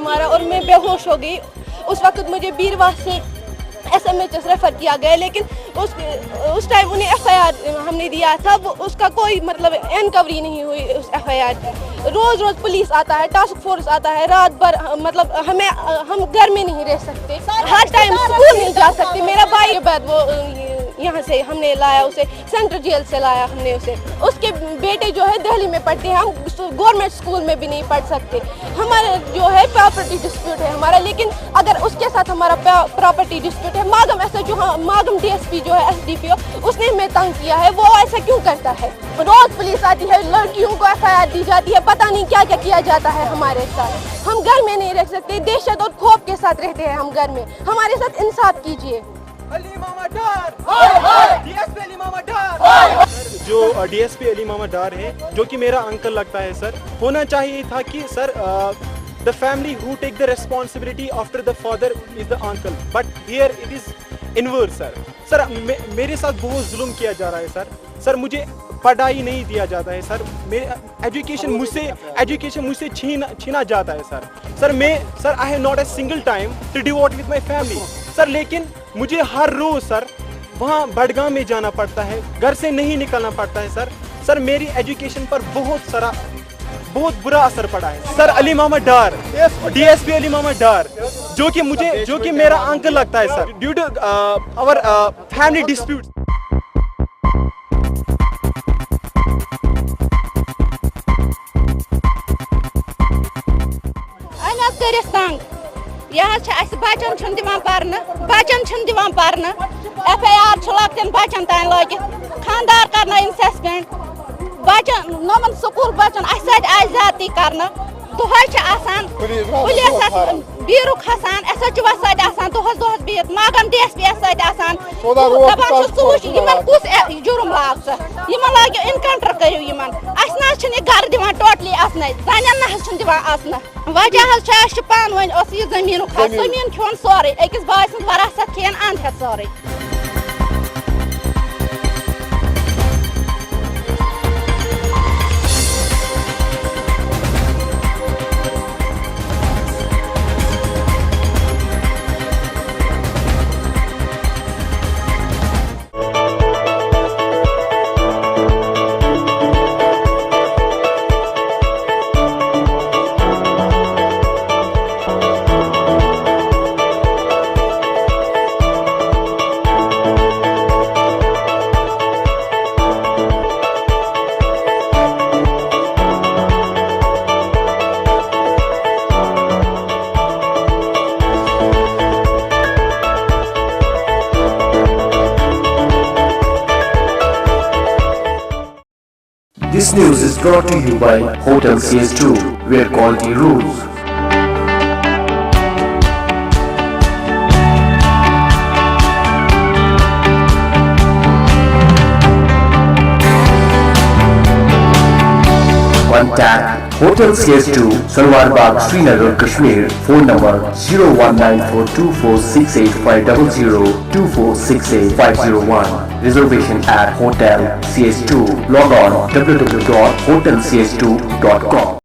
मारा और मैं बेहोश हो गई। उस वक्त मुझे बीरवा से SMHS रेफर किया गया, लेकिन उस टाइम उन्हें FIR हमने दिया था, वो उसका कोई मतलब इनकवरी नहीं हुई उस FIR की। रोज़ पुलिस आता है, टास्क फोर्स आता है, रात भर मतलब हम घर में नहीं रह सकते, हर टाइम स्कूल नहीं जा सकते। मेरा भाई के बाद वो यहाँ से हमने लाया, उसे सेंट्रल जेल से लाया हमने उसे। उसके बेटे जो है दिल्ली में पढ़ते हैं, हम गवर्नमेंट स्कूल में भी नहीं पढ़ सकते। हमारा जो है प्रॉपर्टी डिस्प्यूट है हमारा, लेकिन अगर उसके साथ हमारा प्रॉपर्टी डिस्प्यूट है, मागम DSP जो है SDPO उसने हमें तंग किया है, वो ऐसा क्यों करता है? रोज पुलिस आती है, लड़कियों को FIR दी जाती है, पता नहीं क्या क्या किया जाता है हमारे साथ। हम घर में नहीं रह सकते, दहशत और खौफ के साथ रहते हैं हम घर में। हमारे साथ इंसाफ कीजिए। अली मामा डार, DSP अली मामा डार। जो DSP अली मामा डार है, जो कि मेरा अंकल लगता है सर, होना चाहिए था कि sir the family who take the responsibility after the father is the uncle, but here it is inverse sir मेरे साथ बहुत जुल्म किया जा रहा है सर मुझे पढ़ाई नहीं दिया जाता है सर, मेरे एजुकेशन मुझसे छीना जाता है sir I have not a single time to devote with my family sir, लेकिन मुझे हर रोज सर वहाँ बड़गांव में जाना पड़ता है, घर से नहीं निकलना पड़ता है सर मेरी एजुकेशन पर बहुत बुरा असर पड़ा है सर। अली मोहम्मद डार, DSP अली मोहम्मद डार, जो कि मेरा अंकल लगता है sir, due to our family dispute. बचन दिवान पारन FIR लकन बचन तान लगित, खानदार करना इंसेसमेंट बचन नमन स्कूल बचन आज ज्यादती करना दुहस पुलिस बीरु खसान SHO दुहस बिहत मागम DSP दपान कुछ जुर्म लाग लाग इनकाउंटर करू अस घर दिवान टोटली असन जन दिवान वजह पान वन जमीन खोन सोरे अकिस बाय सद वरासत खेन अंध सोरे। This news is brought to you by Hotel CS2, where quality rules. Contact Hotel CS2, Salwar Bagh, Srinagar, Kashmir. Phone number 0194246850 24685001. Reservation at Hotel CS2. Log on www.hotelcs2.com.